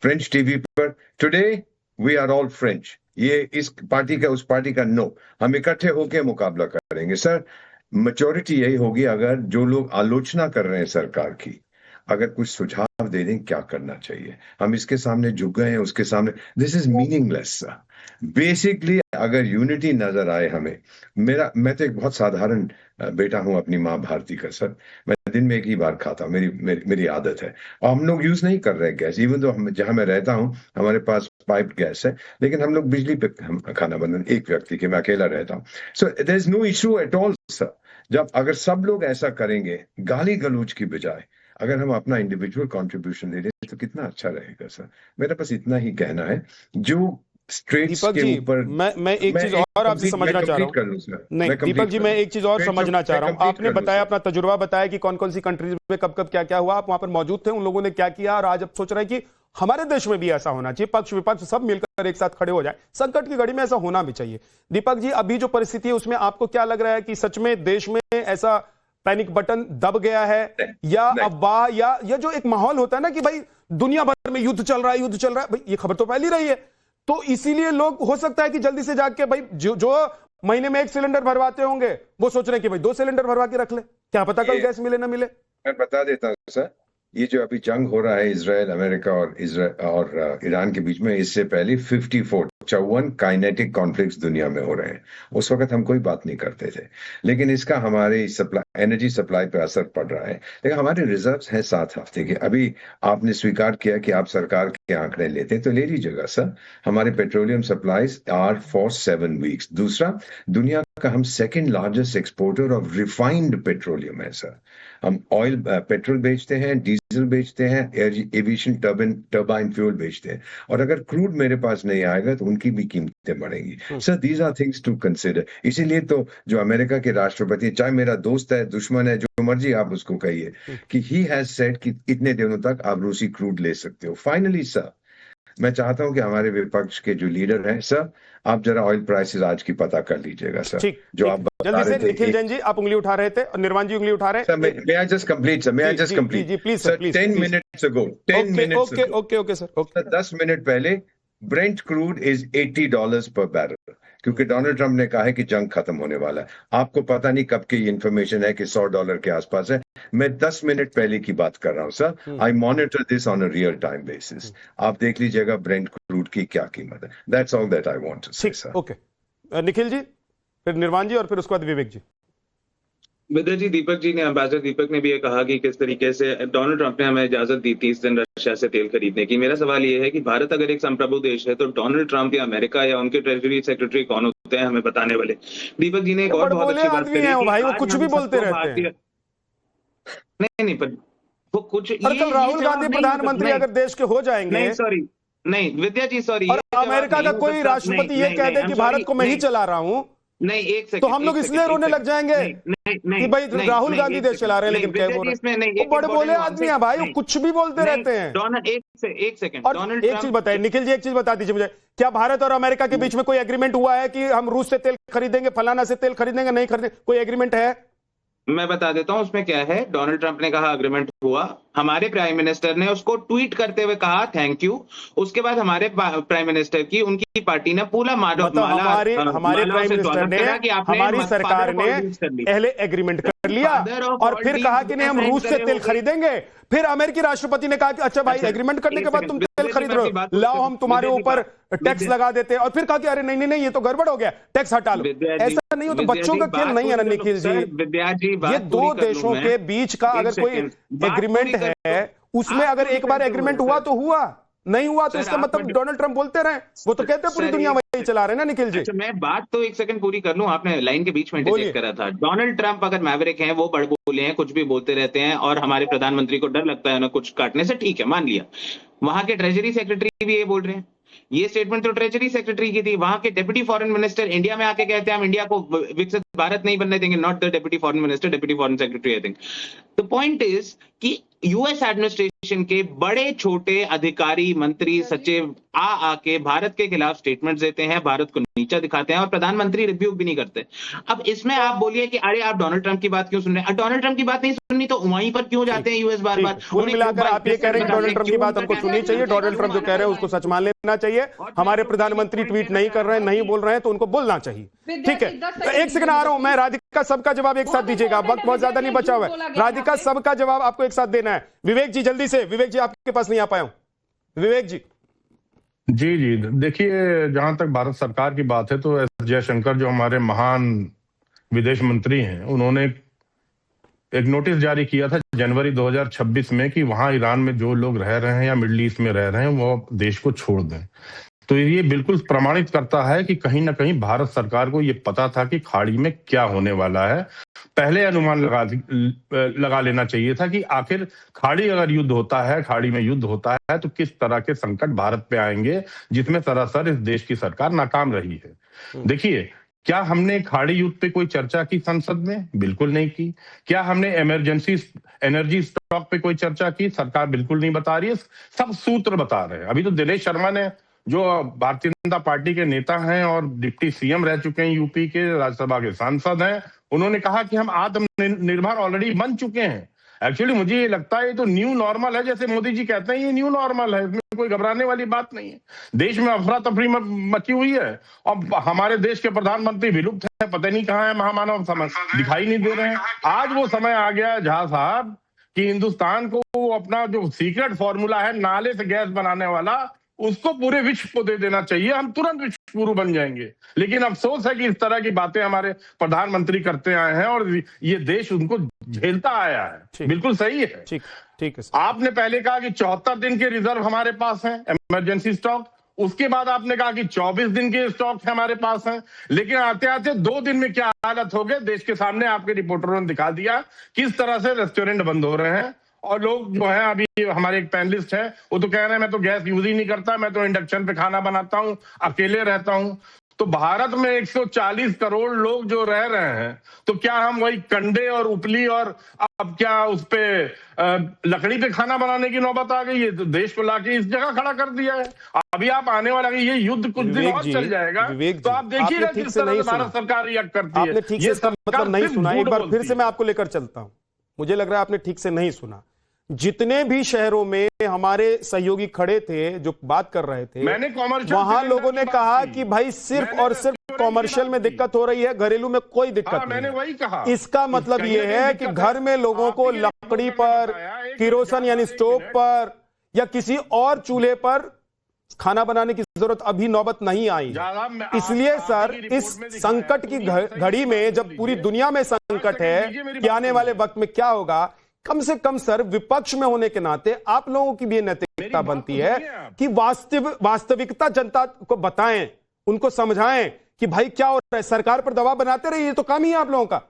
फ्रेंच टीवी पर today we are all French, ये इस पार्टी का उस पार्टी का, नो, हम इकट्ठे होके मुकाबला करेंगे। सर मेजॉरिटी यही होगी अगर जो लोग आलोचना कर रहे हैं सरकार की, अगर कुछ सुझाव दे दें क्या करना चाहिए। हम इसके सामने झुक गए हैं, उसके सामने, दिस इज मीनिंगलेस। बेसिकली अगर यूनिटी नजर आए हमें, मैं तो एक बहुत साधारण बेटा हूं अपनी माँ भारती का सर, मैं दिन में एक ही बार खाता हूं, मेरी आदत है। और हम लोग यूज नहीं कर रहे गैस, इवन तो जहां मैं रहता हूं हमारे पास पाइप्ड गैस है, लेकिन हम लोग बिजली पे खाना बना, एक व्यक्ति के, मैं अकेला रहता हूं। So there is no issue at all sir. जब अगर सब लोग ऐसा करेंगे गाली गलौज की बजाय, अगर हम अपना इंडिविजुअल कंट्रीब्यूशन दे दें तो कितना अच्छा रहेगा सर। मेरा बस इतना ही कहना है। जो स्ट्रेट्स के ऊपर मैं एक चीज और आपसे समझना चाह रहा हूं। नहीं दीपक जी, मैं एक चीज और समझना चाह रहा हूं। आपने बताया, अपना तजुर्बा बताया कि कौन कौन सी कंट्रीज में कब कब क्या क्या हुआ, आप वहां पर मौजूद थे, उन लोगों ने क्या किया, और आज अब सोच रहे हैं कि हमारे देश में भी ऐसा होना चाहिए, पक्ष विपक्ष सब मिलकर एक साथ खड़े हो जाए, संकट की घड़ी में ऐसा होना भी चाहिए। दीपक जी, अभी जो परिस्थिति है उसमें आपको क्या लग रहा है कि सच में देश में ऐसा पैनिक बटन दब गया है, या अफवाह या जो एक माहौल होता है ना कि भाई दुनिया भर में युद्ध चल रहा है, भाई ये खबर तो फैली रही है, तो इसीलिए लोग हो सकता है कि जल्दी से जाके भाई जो महीने में 1 सिलेंडर भरवाते होंगे वो सोच रहे हैं कि भाई 2 सिलेंडर भरवा के रख ले, क्या पता कल गैस मिले ना मिले। मैं बता देता हूं सर, ये जो अभी जंग हो रहा है इजराइल, अमेरिका और ईरान के बीच में, इससे पहले 54 काइनेटिक कॉन्फ्लिक्ट्स दुनिया में हो रहे हैं। उस वक्त हम कोई बात नहीं करते थे, लेकिन इसका हमारे एनर्जी सप्लाई पे असर पड़ रहा है। लेकिन हमारे रिजर्व्स हैं 7 हफ्ते के। अभी आपने स्वीकार किया कि आप सरकार के आंकड़े लेते हैं, तो ले लीजिएगा सर, हमारे petroleum supplies are for 7 weeks. दूसरा, दुनिया का हम second largest exporter of refined petroleum है सर। हम ऑयल, पेट्रोल बेचते हैं, डीजल बेचते हैं, एविएशन टर्बाइन फ्यूल बेचते हैं, और अगर क्रूड मेरे पास नहीं आएगा तो उनकी भी कीमतें बढ़ेंगी। Sir these are things to consider. इसीलिए तो जो अमेरिका के राष्ट्रपति, चाहे मेरा दोस्त है, दुश्मन है, जो मर्जी आप उसको कहिए, कि ही हैज सेड कि इतने दिनों तक आप रूसी क्रूड ले सकते हो। फाइनली सर, मैं चाहता हूं कि हमारे विपक्ष के जो लीडर हैं सर, आप जरा ऑयल प्राइसेस आज की पता कर लीजिएगा सर। जो आप जल्दी से, निखिल जैन जी आप उंगली उठा रहे थे और निर्वाण जी उंगली उठा रहे हैं। May I just complete, sir? May I just complete? जी please sir, 10 minutes ago, 10 minutes ago, okay sir, 10 minute पहले Brent crude is $80 per barrel, क्योंकि डोनाल्ड ट्रंप ने कहा है कि जंग खत्म होने वाला है। आपको पता नहीं कब की इंफॉर्मेशन है कि $100 के आसपास है। मैं 10 मिनट पहले की बात कर रहा हूं sir. I monitor this on a real time basis. आप देख लीजिएगा ब्रेंट क्रूड की क्या कीमत है। That's all that I want to say sir. Okay, Nikhil ji, फिर निर्वाण जी, और फिर उसके बाद विवेक जी। विद्या जी, दीपक जी ने, एम्बेसडर दीपक ने भी ये कहा कि किस तरीके से डोनाल्ड ट्रंप ने हमें इजाजत दी 30 दिन रशिया से तेल खरीदने की। मेरा सवाल ये है कि भारत अगर एक संप्रभु देश है तो डोनाल्ड ट्रंप या अमेरिका या उनके ट्रेजरी सेक्रेटरी कौन होते हैं हमें बताने वाले। दीपक जी ने एक और बहुत अच्छी बात करी है भाई, वो कुछ भी बोलते रहते हैं। नहीं, पर वो कुछ, कल राहुल गांधी प्रधानमंत्री अगर देश के हो जाएंगे, नहीं सॉरी, नहीं विद्या जी सॉरी, और अमेरिका का कोई राष्ट्रपति ये कह दे कि भारत को मैं ही चला रहा हूं, नहीं एक सेकंड, तो हम लोग इसलिए रोने लग जाएंगे कि भाई राहुल गांधी देश चला रहे हैं, लेकिन क्या बोल रहे हैं, वो बड़े बोले आदमी है भाई, वो कुछ भी बोलते रहते हैं। एक सेकंड, और एक चीज बताइए निखिल जी, एक चीज बता दीजिए मुझे, क्या भारत और अमेरिका के बीच में कोई एग्रीमेंट हुआ है कि हम रूस से तेल खरीदेंगे, फलाना से तेल खरीदेंगे, नहीं खरीदेंगे, कोई एग्रीमेंट है? मैं बता देता हूं उसमें क्या है। डोनाल्ड ट्रंप ने कहा अग्रीमेंट हुआ, हमारे प्राइम मिनिस्टर ने उसको ट्वीट करते हुए कहा थैंक यू। उसके बाद हमारे प्राइम मिनिस्टर की, उनकी पार्टी ने पूरा हमारे प्राइम मिनिस्टर ने, हमारी सरकार ने पहले एग्रीमेंट कर लिया और फिर कहा कि नहीं हम रूस से तेल खरीदेंगे। फिर अमेरिकी राष्ट्रपति ने कहा कि अच्छा भाई एग्रीमेंट करने के बाद तुम तेल खरीद रहे हो, लाओ हम तुम्हारे ऊपर टैक्स लगा देते हैं, और फिर कहा कि अरे नहीं ये तो गड़बड़ हो गया, टैक्स हटा लो। ऐसा नहीं हो तो बच्चों का खेल नहीं है ना निखिल जी। ये दो देशों के बीच का अगर कोई एग्रीमेंट है, उसमें अगर एक बार एग्रीमेंट हुआ तो हुआ, नहीं हुआ तो इसका मतलब डोनाल्ड ट्रंप बोलते रहे, वो तो कहते हैं पूरी दुनिया वही चला रहे हैं ना निखिल जी। अच्छा, मैं बात तो एक सेकंड पूरी कर लूं, आपने लाइन के बीच में इंटरजेक्ट करा था। डोनाल्ड ट्रंप अगर मैवरिक हैं, वो बड़ बोले हैं, कुछ भी बोलते रहते हैं और हमारे प्रधानमंत्री को डर लगता है उन्हें कुछ काटने से, ठीक है, मान लिया। वहां के ट्रेजरी सेक्रेटरी भी ये बोल रहे हैं, ये स्टेटमेंट तो ट्रेजरी सेक्रेटरी की थी। वहां के डेप्यूटी फॉरेन मिनिस्टर इंडिया में आके कहते हैं हम इंडिया को विकसित भारत नहीं बनने देंगे, not the deputy foreign minister, deputy foreign secretary I think. The point is कि यूएस एडमिनिस्ट्रेशन के बड़े छोटे अधिकारी, मंत्री, सचिव आके भारत के खिलाफ स्टेटमेंट देते हैं, भारत को नीचा दिखाते हैं और प्रधानमंत्री रिव्यू भी नहीं करते। अब इसमें आप बोलिए कि अरे आप डोनाल्ड ट्रंप की बात क्यों सुन रहे हैं? डोनाल्ड ट्रंप की बात नहीं सुननी तो वहीं पर क्यों जाते हैं यूएस बार बार? कुल मिलाकर आप ये कह रहे हैं कि डोनाल्ड ट्रंप की बात हमको सुननी चाहिए, डोनाल्ड ट्रंप जो कह रहे हैं उसको सच मान लेना चाहिए। हमारे प्रधानमंत्री ट्वीट नहीं कर रहे हैं, नहीं बोल रहे हैं तो उनको बोलना चाहिए। ठीक है, एक सेकंड आ रहा हूं मैं। राधिका, सबका जवाब एक साथ दीजिएगा, वक्त बहुत ज्यादा नहीं बचा हुआ है। राधिका, सबका जवाब आपको एक साथ देना है। विवेक जी जल्दी से, विवेक जी आपके पास नहीं आ पाया हूं, विवेक जी। जी, देखिए, जहां तक भारत सरकार की बात है तो एस जयशंकर जो हमारे महान विदेश मंत्री हैं, उन्होंने एक नोटिस जारी किया था जनवरी 2026 में कि वहां ईरान में जो लोग रह रहे हैं या मिडिल ईस्ट में रह रहे हैं वो देश को छोड़ दें। तो ये बिल्कुल प्रमाणित करता है कि कहीं ना कहीं भारत सरकार को ये पता था कि खाड़ी में क्या होने वाला है। पहले अनुमान लगा लेना चाहिए था कि आखिर खाड़ी अगर युद्ध होता है, खाड़ी में युद्ध होता है तो किस तरह के संकट भारत पे आएंगे, जिसमें सरासर इस देश की सरकार नाकाम रही है। देखिए, क्या हमने खाड़ी युद्ध पे कोई चर्चा की संसद में? बिल्कुल नहीं की। क्या हमने इमरजेंसी एनर्जी स्टॉक पे कोई चर्चा की? सरकार बिल्कुल नहीं बता रही है, सब सूत्र बता रहे हैं। अभी तो दिनेश शर्मा ने, जो भारतीय जनता पार्टी के नेता हैं और डिप्टी सीएम रह चुके हैं, यूपी के राज्यसभा के सांसद हैं, उन्होंने कहा कि हम आत्मनिर्भर ऑलरेडी बन चुके हैं। एक्चुअली मुझे ये लगता है ये तो न्यू नॉर्मल है, जैसे मोदी जी कहते हैं ये न्यू नॉर्मल है, इसमें कोई घबराने वाली बात नहीं है। देश में अफरा तफरी मची हुई है और हमारे देश के प्रधानमंत्री विलुप्त है, पता नहीं कहाँ है महामानव, समय दिखाई नहीं दे रहे हैं। आज वो समय आ गया है झा साहब कि हिंदुस्तान को अपना जो सीक्रेट फॉर्मूला है नाले से गैस बनाने वाला, उसको पूरे विश्व को दे देना चाहिए, हम तुरंत विश्व गुरु बन जाएंगे। लेकिन अफसोस है कि इस तरह की बातें हमारे प्रधानमंत्री करते आए हैं और ये देश उनको झेलता आया है। बिल्कुल सही है। ठीक है। आपने पहले कहा कि 74 दिन के रिजर्व हमारे पास हैं, इमरजेंसी स्टॉक। उसके बाद आपने कहा कि 24 दिन के स्टॉक हमारे पास हैं। लेकिन आते आते 2 दिन में क्या हालत हो गई, देश के सामने आपके रिपोर्टरों ने दिखा दिया किस तरह से रेस्टोरेंट बंद हो रहे हैं। और लोग जो है, अभी हमारे एक पैनलिस्ट है, वो तो कह रहे हैं मैं तो गैस यूज ही नहीं करता, मैं तो इंडक्शन पे खाना बनाता हूँ, अकेले रहता हूँ। तो भारत में 140 करोड़ लोग जो रह रहे हैं, तो क्या हम वही कंडे और उपली और अब क्या उस पे लकड़ी पे खाना बनाने की नौबत आ गई है? तो देश को लाके इस जगह खड़ा कर दिया है। अभी आप आने वाला ये युद्ध कुछ दिन और चल जाएगा, तो आप देखिएगा किस तरह से भारत सरकार रिएक्ट करती है। आपने ठीक से इसका मतलब नहीं सुना। एक बार फिर से मैं आपको लेकर चलता हूं, मुझे लग रहा है आपने ठीक से नहीं सुना। जितने भी शहरों में हमारे सहयोगी खड़े थे जो बात कर रहे थे, मैंने कॉमर्शियल, वहां लोगों ने कहा कि भाई सिर्फ और सिर्फ कॉमर्शियल में दिक्कत हो रही है, घरेलू में कोई दिक्कत नहीं। मैंने वही कहा। इसका मतलब यह है कि घर में लोगों को लकड़ी पर, किरोसिन यानी स्टोव पर या किसी और चूल्हे पर खाना बनाने की जरूरत अभी नौबत नहीं आई। इसलिए सर, इस संकट की घड़ी में जब पूरी दुनिया में संकट है कि आने वाले वक्त में क्या होगा, कम से कम सर विपक्ष में होने के नाते आप लोगों की भी नैतिकता बनती है कि वास्तविकता जनता को बताएं, उनको समझाएं कि भाई क्या हो रहा है। सरकार पर दबाव बनाते रहिए, ये तो काम ही है आप लोगों का।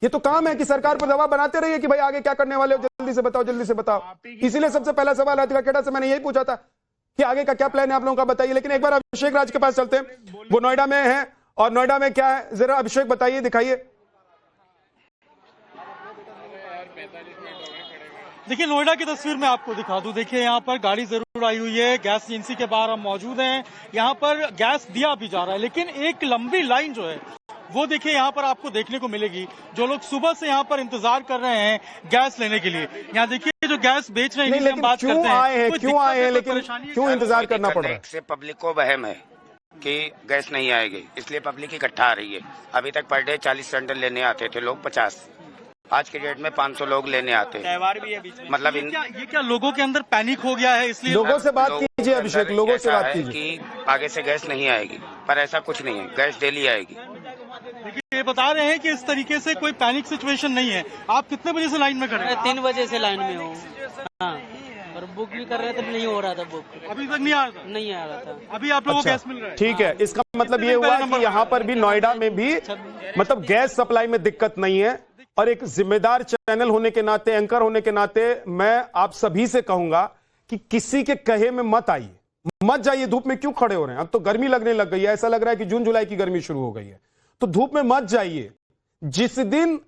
ये तो काम है कि सरकार पर दबाव बनाते रहिए कि भाई आगे क्या करने वाले हो, जल्दी से बताओ, जल्दी से बताओ। इसीलिए सबसे पहला सवाल राधिका खेड़ा से मैंने यही पूछा था कि आगे का क्या प्लान है आप लोगों का, बताइए। लेकिन एक बार अभिषेक राज के पास चलते हैं, वो नोएडा में है और नोएडा में क्या है जरा अभिषेक बताइए, दिखाइए। देखिए, नोएडा की तस्वीर मैं आपको दिखा दूं। देखिए, यहाँ पर गाड़ी जरूर आई हुई है, गैस एजेंसी के बाहर हम मौजूद हैं। यहाँ पर गैस दिया भी जा रहा है, लेकिन एक लंबी लाइन जो है वो देखिए यहाँ पर आपको देखने को मिलेगी। जो लोग सुबह से यहाँ पर इंतजार कर रहे हैं गैस लेने के लिए, यहाँ देखिए जो गैस बेच रहे हैं, हम बात करते हैं क्यों आए हैं, लेकिन क्यों इंतजार करना पड़ रहा है? से पब्लिक को वहम है कि गैस नहीं आएगी, इसलिए पब्लिक इकट्ठा आ रही है। अभी तक पर डे 40 सिलेंडर लेने आते थे लोग, 50, आज के डेट में 500 लोग लेने आते हैं। त्योहार भी है बीच में। मतलब ये क्या लोगों के अंदर पैनिक हो गया है, इसलिए लोगों से बात कीजिए अभिषेक, लोगों से बात कीजिए कि आगे से गैस नहीं आएगी, पर ऐसा कुछ नहीं है, गैस डेली आएगी। देखिए, ये बता रहे हैं कि इस तरीके से कोई पैनिक सिचुएशन नहीं है। आप कितने बजे से लाइन में खड़े हैं? 3 बजे से लाइन में हूँ। हाँ, और बुक भी कर रहे थे, नहीं हो रहा था बुक, अभी तक नहीं आया था? नहीं आ रहा था। अभी आप लोगों को गैस मिल रहा है? ठीक है, इसका मतलब ये हुआ कि यहाँ पर भी, नोएडा में भी मतलब गैस सप्लाई में दिक्कत नहीं है। और एक जिम्मेदार चैनल होने के नाते, एंकर होने के नाते, मैं आप सभी से कहूंगा कि किसी के कहे में मत आइए, मत जाइए। धूप में क्यों खड़े हो रहे हैं? अब तो गर्मी लगने लग गई है, ऐसा लग रहा है कि जून जुलाई की गर्मी शुरू हो गई है। तो धूप में मत जाइए। जिस दिन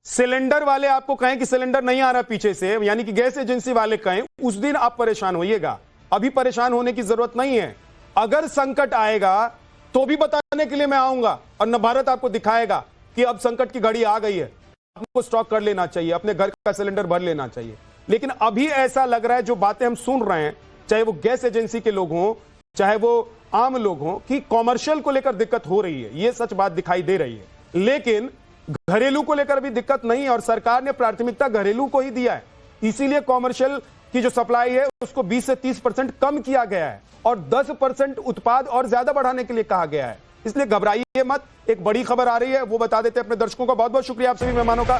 सिलेंडर वाले आपको कहें कि सिलेंडर नहीं आ रहा पीछे से, यानी कि गैस एजेंसी वाले कहें, उस दिन आप परेशान होइएगा। अभी परेशान होने की जरूरत नहीं है। अगर संकट आएगा तो भी बताने के लिए मैं आऊंगा, और नवभारत आपको दिखाएगा कि अब संकट की घड़ी आ गई है, आपको स्टॉक कर लेना चाहिए, अपने घर का सिलेंडर भर लेना चाहिए। लेकिन अभी ऐसा लग रहा है, जो बातें हम सुन रहे हैं, चाहे वो गैस एजेंसी के लोग हों, चाहे वो आम लोग हों, कि कॉमर्शियल को लेकर दिक्कत हो रही है। ये सच बात दिखाई दे रही है, लेकिन घरेलू को लेकर भी दिक्कत नहीं है। और सरकार ने प्राथमिकता घरेलू को ही दिया है, इसीलिए कॉमर्शियल की जो सप्लाई है उसको 20 से 30% कम किया गया है, और 10% उत्पाद और ज्यादा बढ़ाने के लिए कहा गया है। इसलिए घबराइए मत। एक बड़ी खबर आ रही है, वो बता देते हैं अपने दर्शकों को। बहुत बहुत शुक्रिया आप सभी मेहमानों का।